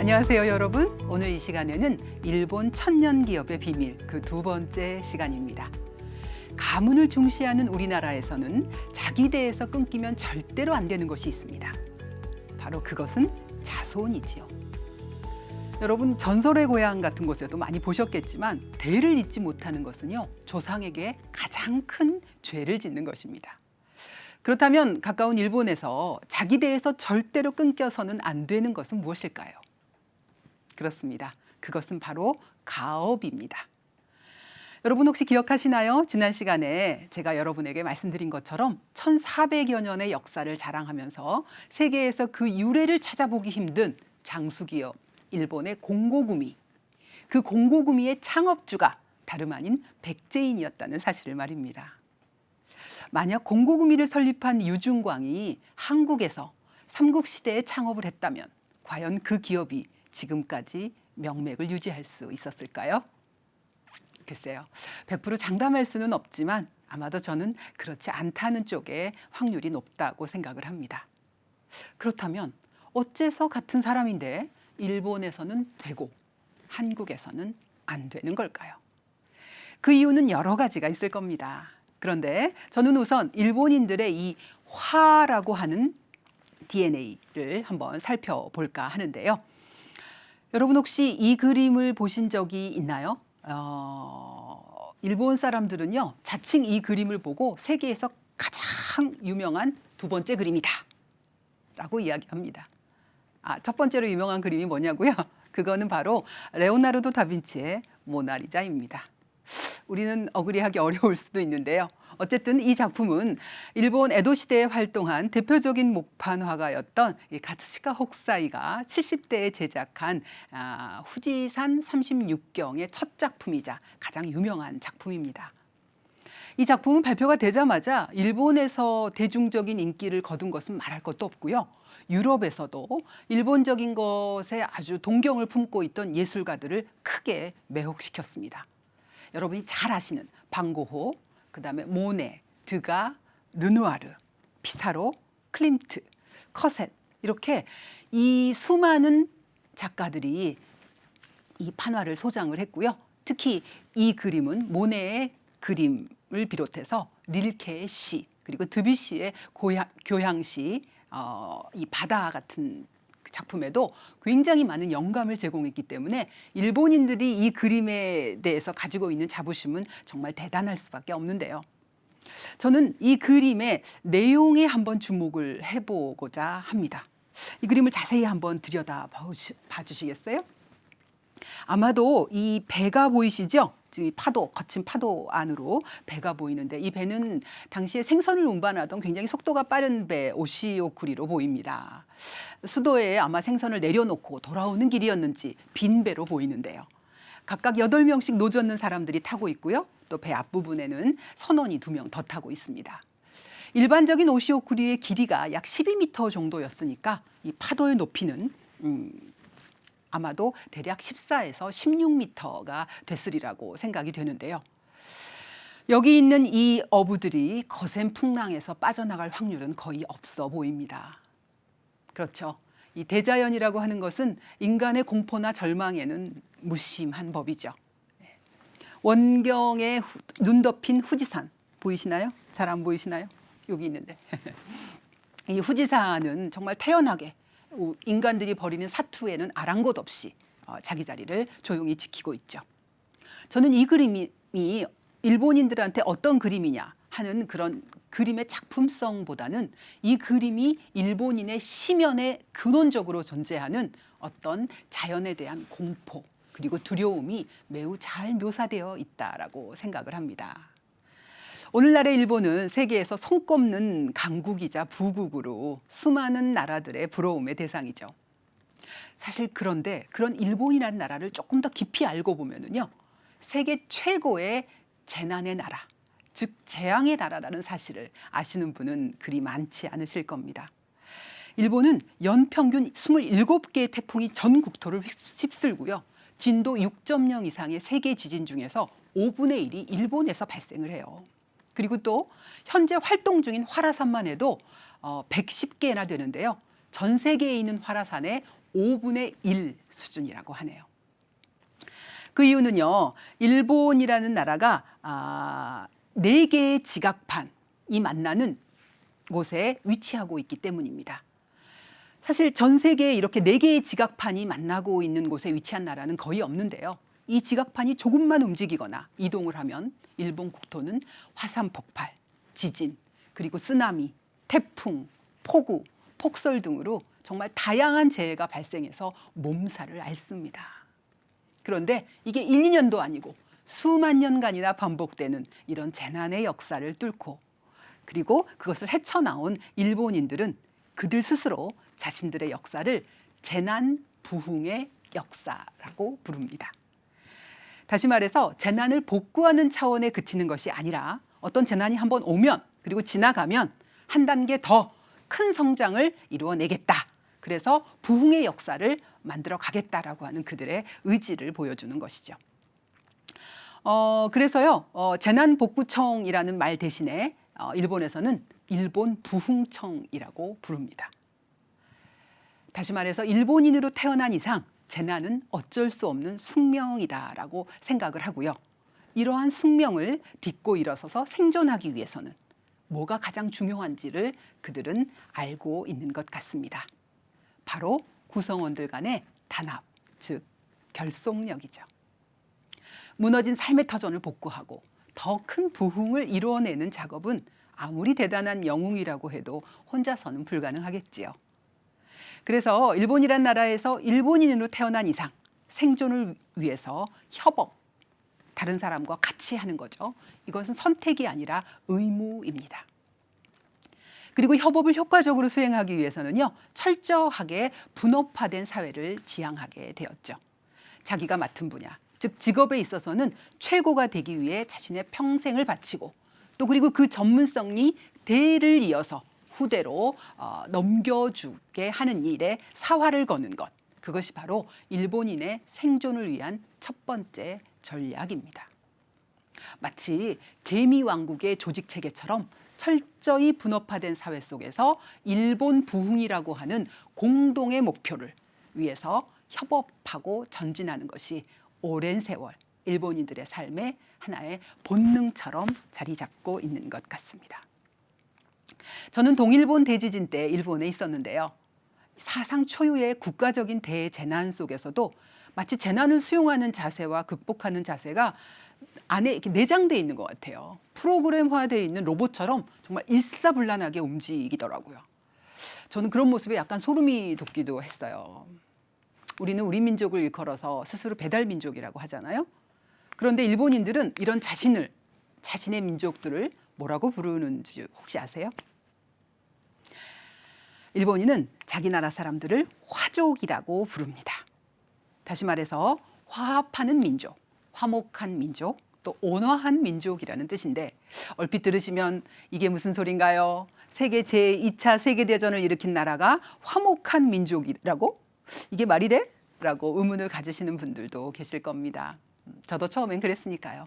안녕하세요, 여러분. 오늘 이 시간에는 일본 천년 기업의 비밀 그 두 번째 시간입니다. 가문을 중시하는 우리나라에서는 자기 대에서 끊기면 절대로 안 되는 것이 있습니다. 바로 그것은 자손이지요. 여러분, 전설의 고향 같은 곳에도 많이 보셨겠지만 대를 잇지 못하는 것은요, 조상에게 가장 큰 죄를 짓는 것입니다. 그렇다면 가까운 일본에서 자기 대에서 절대로 끊겨서는 안 되는 것은 무엇일까요? 그렇습니다. 그것은 바로 가업입니다. 여러분 혹시 기억하시나요? 지난 시간에 제가 여러분에게 말씀드린 것처럼 1400여 년의 역사를 자랑하면서 세계에서 그 유래를 찾아보기 힘든 장수기업 일본의 공고구미, 그 공고구미의 창업주가 다름 아닌 백제인이었다는 사실을 말입니다. 만약 공고구미를 설립한 유중광이 한국에서 삼국시대에 창업을 했다면 과연 그 기업이 지금까지 명맥을 유지할 수 있었을까요? 글쎄요, 100% 장담할 수는 없지만 아마도 저는 그렇지 않다는 쪽에 확률이 높다고 생각을 합니다. 그렇다면 어째서 같은 사람인데 일본에서는 되고 한국에서는 안 되는 걸까요? 그 이유는 여러 가지가 있을 겁니다. 그런데 저는 우선 일본인들의 이 화라고 하는 DNA를 한번 살펴볼까 하는데요. 여러분 혹시 이 그림을 보신 적이 있나요? 일본 사람들은요, 자칭 이 그림을 보고 세계에서 가장 유명한 두 번째 그림이다 라고 이야기합니다. 첫 번째로 유명한 그림이 뭐냐고요? 그거는 바로 레오나르도 다빈치의 모나리자입니다. 우리는 어그리하기 어려울 수도 있는데요. 어쨌든 이 작품은 일본 에도 시대에 활동한 대표적인 목판 화가였던 가츠시카 홋사이가 70대에 제작한 후지산 36경의 첫 작품이자 가장 유명한 작품입니다. 이 작품은 발표가 되자마자 일본에서 대중적인 인기를 거둔 것은 말할 것도 없고요. 유럽에서도 일본적인 것에 아주 동경을 품고 있던 예술가들을 크게 매혹시켰습니다. 여러분이 잘 아시는 방고호, 그다음에 모네, 드가, 르누아르, 피사로, 클림트, 커셋 이렇게 이 수많은 작가들이 이 판화를 소장을 했고요. 특히 이 그림은 모네의 그림을 비롯해서 릴케의 시 그리고 드뷔시의 교향시, 이 바다 같은 작품에도 굉장히 많은 영감을 제공했기 때문에 일본인들이 이 그림에 대해서 가지고 있는 자부심은 정말 대단할 수밖에 없는데요. 저는 이 그림의 내용에 한번 주목을 해보고자 합니다. 이 그림을 자세히 한번 들여다 봐주시겠어요? 아마도 이 배가 보이시죠? 지금 파도, 거친 파도 안으로 배가 보이는데 이 배는 당시에 생선을 운반하던 굉장히 속도가 빠른 배 오시오쿠리로 보입니다. 수도에 아마 생선을 내려놓고 돌아오는 길이었는지 빈 배로 보이는데요. 각각 8명씩 노젓는 사람들이 타고 있고요. 또 배 앞부분에는 선원이 2명 더 타고 있습니다. 일반적인 오시오쿠리의 길이가 약 12m 정도였으니까 이 파도의 높이는 아마도 대략 14에서 16m가 됐으리라고 생각이 되는데요. 여기 있는 이 어부들이 거센 풍랑에서 빠져나갈 확률은 거의 없어 보입니다. 그렇죠. 이 대자연이라고 하는 것은 인간의 공포나 절망에는 무심한 법이죠. 원경에 눈 덮인 후지산 보이시나요? 잘 안 보이시나요? 여기 있는데. 이 후지산은 정말 태연하게 인간들이 벌이는 사투에는 아랑곳 없이 자기 자리를 조용히 지키고 있죠. 저는 이 그림이 일본인들한테 어떤 그림이냐 하는 그런 그림의 작품성보다는 이 그림이 일본인의 심연에 근원적으로 존재하는 어떤 자연에 대한 공포 그리고 두려움이 매우 잘 묘사되어 있다라고 생각을 합니다. 오늘날의 일본은 세계에서 손꼽는 강국이자 부국으로 수많은 나라들의 부러움의 대상이죠. 사실 그런데 그런 일본이라는 나라를 조금 더 깊이 알고 보면은요, 세계 최고의 재난의 나라, 즉 재앙의 나라라는 사실을 아시는 분은 그리 많지 않으실 겁니다. 일본은 연평균 27개의 태풍이 전 국토를 휩쓸고요. 진도 6.0 이상의 세계 지진 중에서 5분의 1이 일본에서 발생을 해요. 그리고 또 현재 활동 중인 활화산만 해도 110개나 되는데요. 전 세계에 있는 활화산의 5분의 1 수준이라고 하네요. 그 이유는요, 일본이라는 나라가 4개의 지각판이 만나는 곳에 위치하고 있기 때문입니다. 사실 전 세계에 이렇게 4개의 지각판이 만나고 있는 곳에 위치한 나라는 거의 없는데요. 이 지각판이 조금만 움직이거나 이동을 하면 일본 국토는 화산 폭발, 지진, 그리고 쓰나미, 태풍, 폭우, 폭설 등으로 정말 다양한 재해가 발생해서 몸살을 앓습니다. 그런데 이게 1, 2년도 아니고 수만 년간이나 반복되는 이런 재난의 역사를 뚫고 그리고 그것을 헤쳐나온 일본인들은 그들 스스로 자신들의 역사를 재난 부흥의 역사라고 부릅니다. 다시 말해서 재난을 복구하는 차원에 그치는 것이 아니라 어떤 재난이 한번 오면 그리고 지나가면 한 단계 더 큰 성장을 이루어내겠다. 그래서 부흥의 역사를 만들어 가겠다라고 하는 그들의 의지를 보여주는 것이죠. 그래서요, 재난복구청이라는 말 대신에 일본에서는 일본 부흥청이라고 부릅니다. 다시 말해서 일본인으로 태어난 이상 재난은 어쩔 수 없는 숙명이다라고 생각을 하고요. 이러한 숙명을 딛고 일어서서 생존하기 위해서는 뭐가 가장 중요한지를 그들은 알고 있는 것 같습니다. 바로 구성원들 간의 단합, 즉 결속력이죠. 무너진 삶의 터전을 복구하고 더 큰 부흥을 이루어내는 작업은 아무리 대단한 영웅이라고 해도 혼자서는 불가능하겠지요. 그래서 일본이란 나라에서 일본인으로 태어난 이상 생존을 위해서 협업, 다른 사람과 같이 하는 거죠. 이것은 선택이 아니라 의무입니다. 그리고 협업을 효과적으로 수행하기 위해서는요, 철저하게 분업화된 사회를 지향하게 되었죠. 자기가 맡은 분야, 즉 직업에 있어서는 최고가 되기 위해 자신의 평생을 바치고 또 그리고 그 전문성이 대를 이어서 후대로 넘겨주게 하는 일에 사활을 거는 것. 그것이 바로 일본인의 생존을 위한 첫 번째 전략입니다. 마치 개미왕국의 조직체계처럼 철저히 분업화된 사회 속에서 일본 부흥이라고 하는 공동의 목표를 위해서 협업하고 전진하는 것이 오랜 세월 일본인들의 삶의 하나의 본능처럼 자리 잡고 있는 것 같습니다. 저는 동일본 대지진 때 일본에 있었는데요. 사상 초유의 국가적인 대재난 속에서도 마치 재난을 수용하는 자세와 극복하는 자세가 안에 이렇게 내장되어 있는 것 같아요. 프로그램화되어 있는 로봇처럼 정말 일사불란하게 움직이더라고요. 저는 그런 모습에 약간 소름이 돋기도 했어요. 우리는 우리 민족을 일컬어서 스스로 배달 민족이라고 하잖아요. 그런데 일본인들은 이런 자신의 민족들을 뭐라고 부르는지 혹시 아세요? 일본인은 자기 나라 사람들을 화족이라고 부릅니다. 다시 말해서 화합하는 민족, 화목한 민족, 또 온화한 민족이라는 뜻인데 얼핏 들으시면 이게 무슨 소린가요? 세계 제2차 세계대전을 일으킨 나라가 화목한 민족이라고? 이게 말이 돼? 라고 의문을 가지시는 분들도 계실 겁니다. 저도 처음엔 그랬으니까요.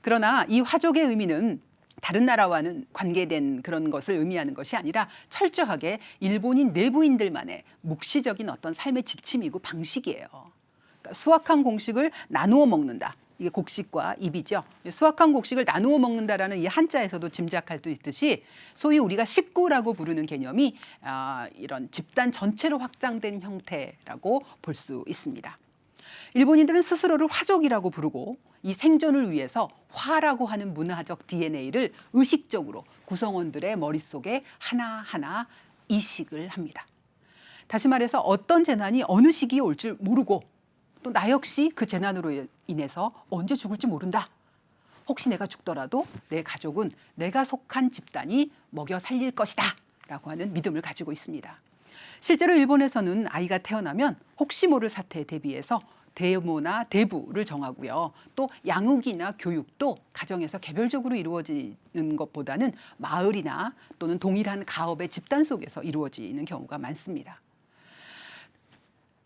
그러나 이 화족의 의미는 다른 나라와는 관계된 그런 것을 의미하는 것이 아니라 철저하게 일본인 내부인들만의 묵시적인 어떤 삶의 지침이고 방식이에요. 그러니까 수확한 곡식을 나누어 먹는다. 이게 곡식과 입이죠. 수확한 곡식을 나누어 먹는다라는 이 한자에서도 짐작할 수 있듯이 소위 우리가 식구라고 부르는 개념이 이런 집단 전체로 확장된 형태라고 볼 수 있습니다. 일본인들은 스스로를 화족이라고 부르고 이 생존을 위해서 화라고 하는 문화적 DNA를 의식적으로 구성원들의 머릿속에 하나하나 이식을 합니다. 다시 말해서 어떤 재난이 어느 시기에 올 줄 모르고 또 나 역시 그 재난으로 인해서 언제 죽을지 모른다. 혹시 내가 죽더라도 내 가족은 내가 속한 집단이 먹여 살릴 것이다 라고 하는 믿음을 가지고 있습니다. 실제로 일본에서는 아이가 태어나면 혹시 모를 사태에 대비해서 대모나 대부를 정하고요. 또 양육이나 교육도 가정에서 개별적으로 이루어지는 것보다는 마을이나 또는 동일한 가업의 집단 속에서 이루어지는 경우가 많습니다.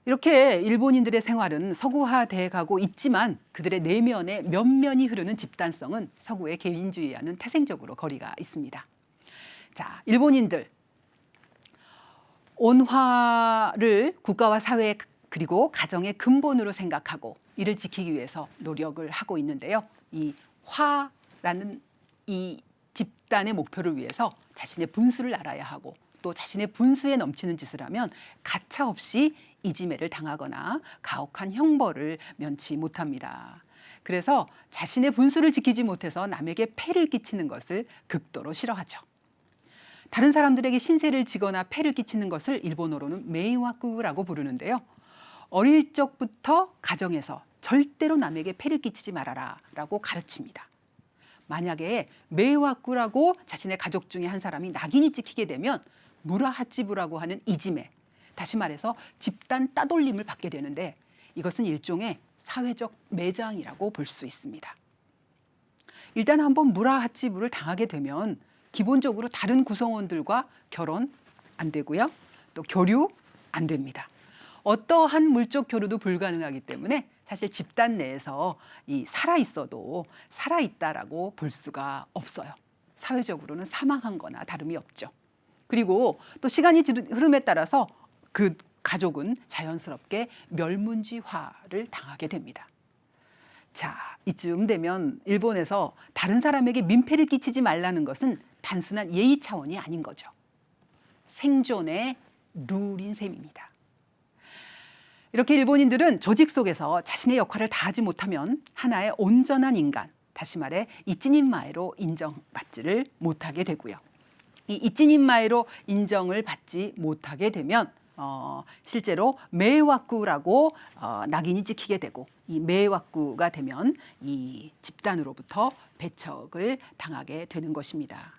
이렇게 일본인들의 생활은 서구화돼 가고 있지만 그들의 내면에 면면이 흐르는 집단성은 서구의 개인주의와는 태생적으로 거리가 있습니다. 자, 일본인들 온화를 국가와 사회 그리고 가정의 근본으로 생각하고 이를 지키기 위해서 노력을 하고 있는데요. 이 화라는 이 집단의 목표를 위해서 자신의 분수를 알아야 하고 또 자신의 분수에 넘치는 짓을 하면 가차없이 이지매를 당하거나 가혹한 형벌을 면치 못합니다. 그래서 자신의 분수를 지키지 못해서 남에게 폐를 끼치는 것을 극도로 싫어하죠. 다른 사람들에게 신세를 지거나 폐를 끼치는 것을 일본어로는 메이와쿠라고 부르는데요. 어릴 적부터 가정에서 절대로 남에게 폐를 끼치지 말아라 라고 가르칩니다. 만약에 메이와쿠라고 자신의 가족 중에 한 사람이 낙인이 찍히게 되면 무라하치부라고 하는 이지매, 다시 말해서 집단 따돌림을 받게 되는데 이것은 일종의 사회적 매장이라고 볼 수 있습니다. 일단 한번 무라하치부를 당하게 되면 기본적으로 다른 구성원들과 결혼 안 되고요. 또 교류 안 됩니다. 어떠한 물적 교류도 불가능하기 때문에 사실 집단 내에서 살아 있어도 살아 있다라고 볼 수가 없어요. 사회적으로는 사망한 거나 다름이 없죠. 그리고 또 시간이 흐름에 따라서 그 가족은 자연스럽게 멸문지화를 당하게 됩니다. 자, 이쯤 되면 일본에서 다른 사람에게 민폐를 끼치지 말라는 것은 단순한 예의 차원이 아닌 거죠. 생존의 룰인 셈입니다. 이렇게 일본인들은 조직 속에서 자신의 역할을 다하지 못하면 하나의 온전한 인간, 다시 말해 이찌닌마에로 인정받지를 못하게 되고요. 이 이찌닌마에로 인정을 받지 못하게 되면 실제로 메이와쿠라고 낙인이 찍히게 되고 이 메이와쿠가 되면 이 집단으로부터 배척을 당하게 되는 것입니다.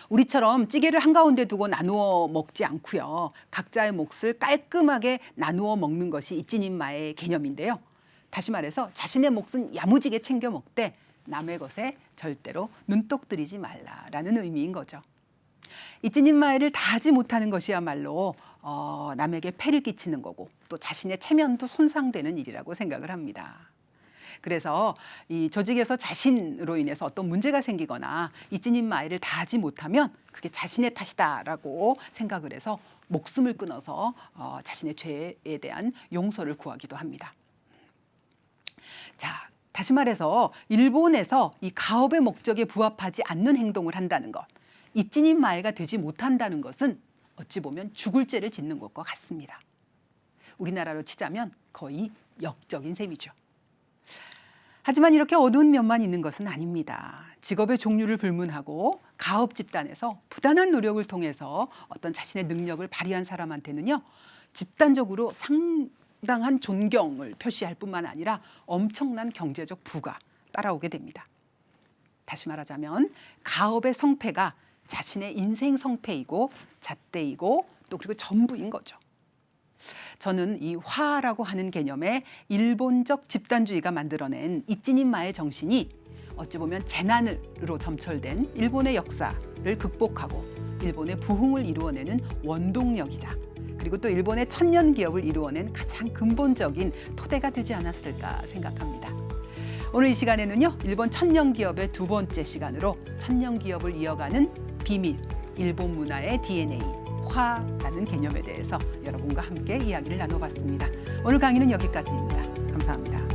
우리처럼 찌개를 한가운데 두고 나누어 먹지 않고요. 각자의 몫을 깔끔하게 나누어 먹는 것이 이찌닌마의 개념인데요. 다시 말해서 자신의 몫은 야무지게 챙겨 먹되 남의 것에 절대로 눈독 들이지 말라라는 의미인 거죠. 이찌닌마에를 다하지 못하는 것이야말로 남에게 폐를 끼치는 거고 또 자신의 체면도 손상되는 일이라고 생각을 합니다. 그래서 이 조직에서 자신으로 인해서 어떤 문제가 생기거나 이찌닌마에를 다하지 못하면 그게 자신의 탓이다라고 생각을 해서 목숨을 끊어서 자신의 죄에 대한 용서를 구하기도 합니다. 자, 다시 말해서 일본에서 이 가업의 목적에 부합하지 않는 행동을 한다는 것, 이찌닌마에가 되지 못한다는 것은 어찌 보면 죽을 죄를 짓는 것과 같습니다. 우리나라로 치자면 거의 역적인 셈이죠. 하지만 이렇게 어두운 면만 있는 것은 아닙니다. 직업의 종류를 불문하고 가업 집단에서 부단한 노력을 통해서 어떤 자신의 능력을 발휘한 사람한테는요, 집단적으로 상당한 존경을 표시할 뿐만 아니라 엄청난 경제적 부가 따라오게 됩니다. 다시 말하자면 가업의 성패가 자신의 인생 성패이고 잣대이고 또 그리고 전부인 거죠. 저는 이 화라고 하는 개념의 일본적 집단주의가 만들어낸 이찌닌마의 정신이 어찌 보면 재난으로 점철된 일본의 역사를 극복하고 일본의 부흥을 이루어내는 원동력이자 그리고 또 일본의 천년 기업을 이루어낸 가장 근본적인 토대가 되지 않았을까 생각합니다. 오늘 이 시간에는요, 일본 천년 기업의 두 번째 시간으로 천년 기업을 이어가는 비밀, 일본 문화의 DNA, 화라는 개념에 대해서 여러분과 함께 이야기를 나눠봤습니다. 오늘 강의는 여기까지입니다. 감사합니다.